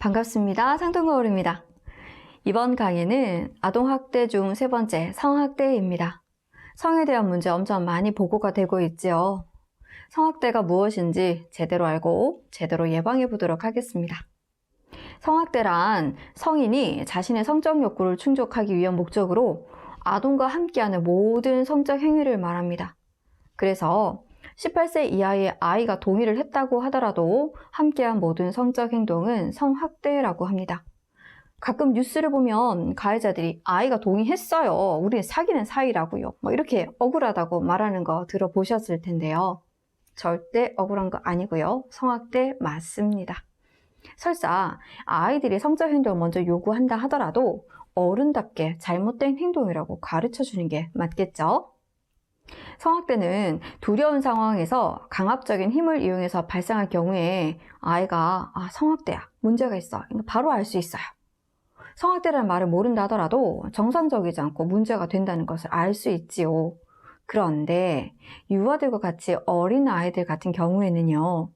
반갑습니다. 상동거울입니다. 이번 강의는 아동학대 중 세 번째 성학대입니다. 성에 대한 문제 엄청 많이 보고가 되고 있지요. 성학대가 무엇인지 제대로 알고 제대로 예방해 보도록 하겠습니다. 성학대란 성인이 자신의 성적 욕구를 충족하기 위한 목적으로 아동과 함께하는 모든 성적 행위를 말합니다. 그래서 18세 이하의 아이가 동의를 했다고 하더라도 함께한 모든 성적 행동은 성학대라고 합니다. 가끔 뉴스를 보면 가해자들이 아이가 동의했어요. 우린 사귀는 사이라고요. 이렇게 억울하다고 말하는 거 들어보셨을 텐데요. 절대 억울한 거 아니고요. 성학대 맞습니다. 설사 아이들이 성적 행동을 먼저 요구한다 하더라도 어른답게 잘못된 행동이라고 가르쳐주는 게 맞겠죠? 성학대는 두려운 상황에서 강압적인 힘을 이용해서 발생할 경우에 아이가 성학대야, 문제가 있어, 바로 알 수 있어요. 성학대라는 말을 모른다 하더라도 정상적이지 않고 문제가 된다는 것을 알 수 있지요. 그런데 유아들과 같이 어린 아이들 같은 경우에는요,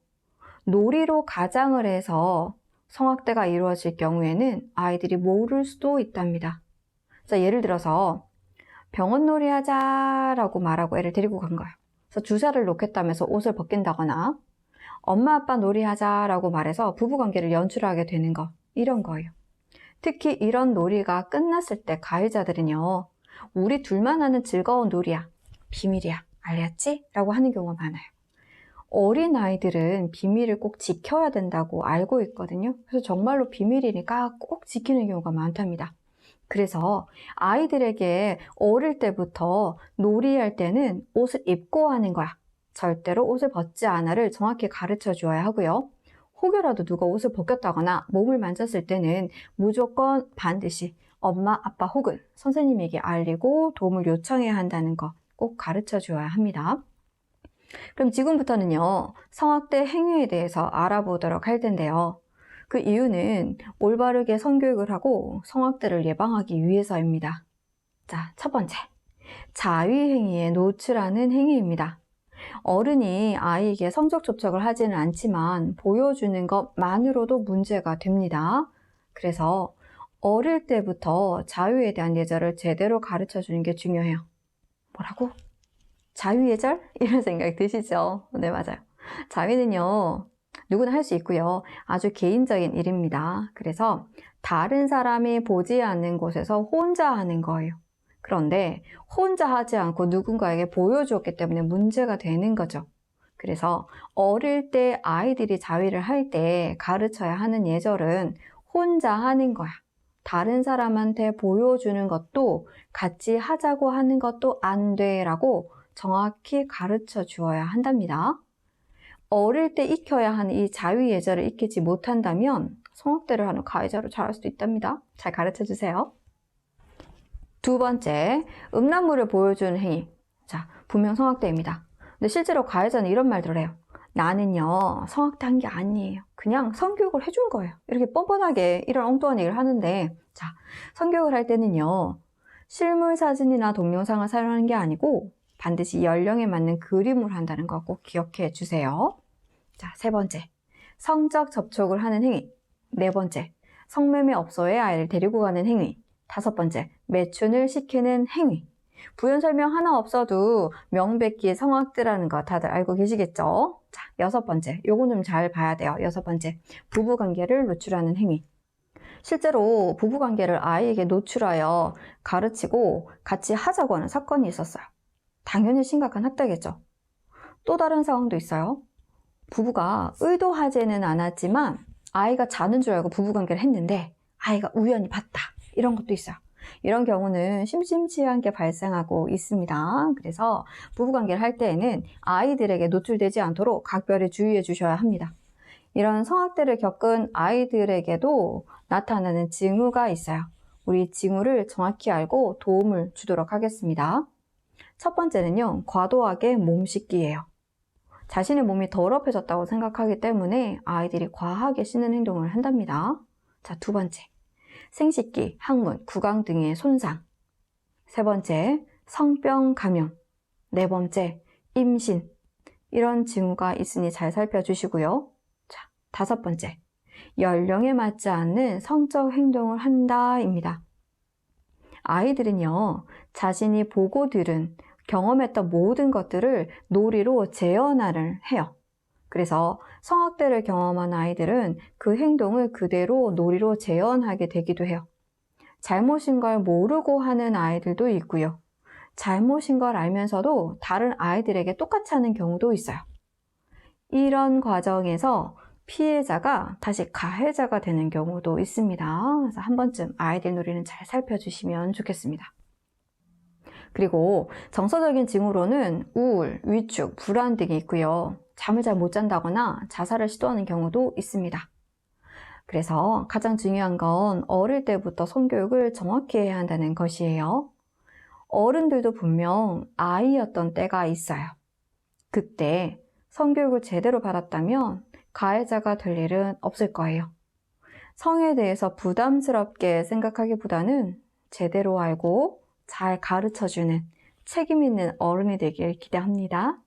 놀이로 가장을 해서 성학대가 이루어질 경우에는 아이들이 모를 수도 있답니다. 자, 예를 들어서 병원놀이 하자라고 말하고 애를 데리고 간 거예요. 그래서 주사를 놓겠다면서 옷을 벗긴다거나 엄마 아빠 놀이하자라고 말해서 부부관계를 연출하게 되는 거, 이런 거예요. 특히 이런 놀이가 끝났을 때 가해자들은요, 우리 둘만 하는 즐거운 놀이야, 비밀이야, 알렸지? 라고 하는 경우가 많아요. 어린 아이들은 비밀을 꼭 지켜야 된다고 알고 있거든요. 그래서 정말로 비밀이니까 꼭 지키는 경우가 많답니다. 그래서 아이들에게 어릴 때부터 놀이할 때는 옷을 입고 하는 거야, 절대로 옷을 벗지 않아를 정확히 가르쳐 주어야 하고요. 혹여라도 누가 옷을 벗겼다거나 몸을 만졌을 때는 무조건 반드시 엄마, 아빠 혹은 선생님에게 알리고 도움을 요청해야 한다는 거 꼭 가르쳐 주어야 합니다. 그럼 지금부터는요, 성학대 행위에 대해서 알아보도록 할 텐데요. 그 이유는 올바르게 성교육을 하고 성학대를 예방하기 위해서입니다. 자, 첫 번째, 자위행위에 노출하는 행위입니다. 어른이 아이에게 성적 접촉을 하지는 않지만 보여주는 것만으로도 문제가 됩니다. 그래서 어릴 때부터 자유에 대한 예절을 제대로 가르쳐주는 게 중요해요. 뭐라고? 자유예절? 이런 생각이 드시죠? 네, 맞아요. 자위는요, 누구나 할 수 있고요. 아주 개인적인 일입니다. 그래서 다른 사람이 보지 않는 곳에서 혼자 하는 거예요. 그런데 혼자 하지 않고 누군가에게 보여주었기 때문에 문제가 되는 거죠. 그래서 어릴 때 아이들이 자위를 할 때 가르쳐야 하는 예절은 혼자 하는 거야. 다른 사람한테 보여주는 것도 같이 하자고 하는 것도 안 돼라고 정확히 가르쳐 주어야 한답니다. 어릴 때 익혀야 하는 이 자위 예절을 익히지 못한다면 성학대를 하는 가해자로 자랄 수도 있답니다. 잘 가르쳐 주세요. 두 번째, 음란물을 보여주는 행위. 자, 분명 성학대입니다. 근데 실제로 가해자는 이런 말들을 해요. 나는요, 성학대 한 게 아니에요. 그냥 성교육을 해준 거예요. 이렇게 뻔뻔하게 이런 엉뚱한 얘기를 하는데, 자, 성교육을 할 때는요, 실물 사진이나 동영상을 사용하는 게 아니고 반드시 연령에 맞는 그림을 한다는 거 꼭 기억해 주세요. 자, 세 번째, 성적 접촉을 하는 행위. 네 번째, 성매매 업소에 아이를 데리고 가는 행위. 다섯 번째, 매춘을 시키는 행위. 부연 설명 하나 없어도 명백히 성학대라는 거 다들 알고 계시겠죠? 자, 여섯 번째, 요거 좀 잘 봐야 돼요. 여섯 번째, 부부관계를 노출하는 행위. 실제로 부부관계를 아이에게 노출하여 가르치고 같이 하자고 하는 사건이 있었어요. 당연히 심각한 학대겠죠. 또 다른 상황도 있어요. 부부가 의도하지는 않았지만 아이가 자는 줄 알고 부부관계를 했는데 아이가 우연히 봤다, 이런 것도 있어요. 이런 경우는 심심치 않게 발생하고 있습니다. 그래서 부부관계를 할 때에는 아이들에게 노출되지 않도록 각별히 주의해 주셔야 합니다. 이런 성학대를 겪은 아이들에게도 나타나는 징후가 있어요. 우리 징후를 정확히 알고 도움을 주도록 하겠습니다. 첫 번째는요, 과도하게 몸 씻기예요. 자신의 몸이 더럽혀졌다고 생각하기 때문에 아이들이 과하게 씻는 행동을 한답니다. 자, 두 번째, 생식기, 항문, 구강 등의 손상. 세 번째, 성병 감염. 네 번째, 임신. 이런 징후가 있으니 잘 살펴주시고요. 자, 다섯 번째, 연령에 맞지 않는 성적 행동을 한다입니다. 아이들은요, 자신이 보고 들은, 경험했던 모든 것들을 놀이로 재현을 해요. 그래서 성학대를 경험한 아이들은 그 행동을 그대로 놀이로 재현하게 되기도 해요. 잘못인 걸 모르고 하는 아이들도 있고요. 잘못인 걸 알면서도 다른 아이들에게 똑같이 하는 경우도 있어요. 이런 과정에서 피해자가 다시 가해자가 되는 경우도 있습니다. 그래서 한 번쯤 아이들 놀이는 잘 살펴주시면 좋겠습니다. 그리고 정서적인 징후로는 우울, 위축, 불안 등이 있고요. 잠을 잘 못 잔다거나 자살을 시도하는 경우도 있습니다. 그래서 가장 중요한 건 어릴 때부터 성교육을 정확히 해야 한다는 것이에요. 어른들도 분명 아이였던 때가 있어요. 그때 성교육을 제대로 받았다면 가해자가 될 일은 없을 거예요. 성에 대해서 부담스럽게 생각하기보다는 제대로 알고 잘 가르쳐주는 책임 있는 어른이 되길 기대합니다.